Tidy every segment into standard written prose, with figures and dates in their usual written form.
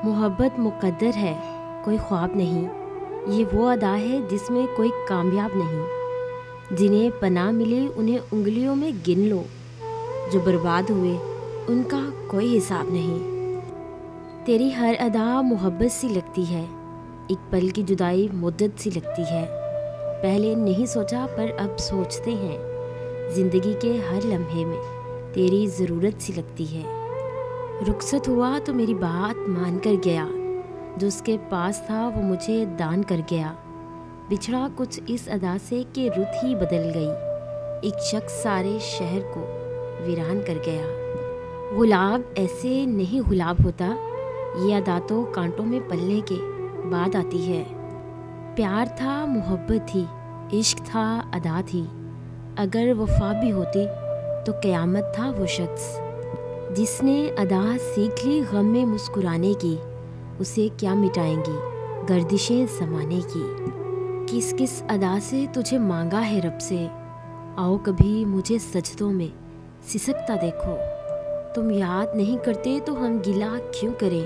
محبت مقدر ہے، کوئی خواب نہیں۔ یہ وہ ادا ہے جس میں کوئی کامیاب نہیں۔ جنہیں پناہ ملی انہیں انگلیوں میں گن لو، جو برباد ہوئے ان کا کوئی حساب نہیں۔ تیری ہر ادا محبت سی لگتی ہے، ایک پل کی جدائی مدت سی لگتی ہے۔ پہلے نہیں سوچا پر اب سوچتے ہیں، زندگی کے ہر لمحے میں تیری ضرورت سی لگتی ہے۔ رخصت ہوا تو میری بات مان کر گیا، جو اس کے پاس تھا وہ مجھے دان کر گیا۔ بچھڑا کچھ اس ادا سے کہ رت ہی بدل گئی، ایک شخص سارے شہر کو ویران کر گیا۔ گلاب ایسے نہیں گلاب ہوتا، یہ ادا تو کانٹوں میں پلنے کے بعد آتی ہے۔ پیار تھا، محبت تھی، عشق تھا، ادا تھی۔ اگر وفا بھی ہوتی تو قیامت تھا وہ شخص۔ جس نے ادا سیکھ لی غم میں مسکرانے کی، اسے کیا مٹائیں گی گردشیں زمانے کی۔ کس کس ادا سے تجھے مانگا ہے رب سے، آؤ کبھی مجھے سجدوں میں سسکتا دیکھو۔ تم یاد نہیں کرتے تو ہم گلہ کیوں کریں،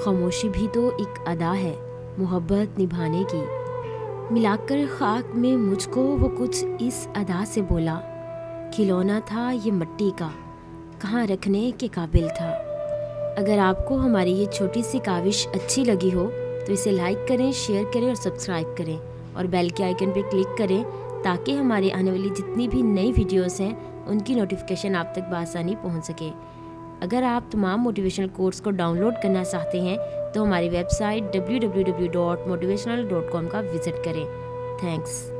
خاموشی بھی تو ایک ادا ہے محبت نبھانے کی۔ ملا کر خاک میں مجھ کو وہ کچھ اس ادا سے بولا، کھلونا تھا یہ مٹی کا، کہاں رکھنے کے قابل تھا۔ اگر آپ کو ہماری یہ چھوٹی سی کاوش اچھی لگی ہو تو اسے لائک کریں، شیئر کریں اور سبسکرائب کریں، اور بیل کے آئیکن پہ کلک کریں تاکہ ہمارے آنے والی جتنی بھی نئی ویڈیوز ہیں ان کی نوٹیفیکیشن آپ تک بآسانی پہنچ سکے۔ اگر آپ تمام موٹیویشنل کورس کو ڈاؤن لوڈ کرنا چاہتے ہیں تو ہماری ویب سائٹ www.motivational.com کا وزٹ کریں۔ تھینکس۔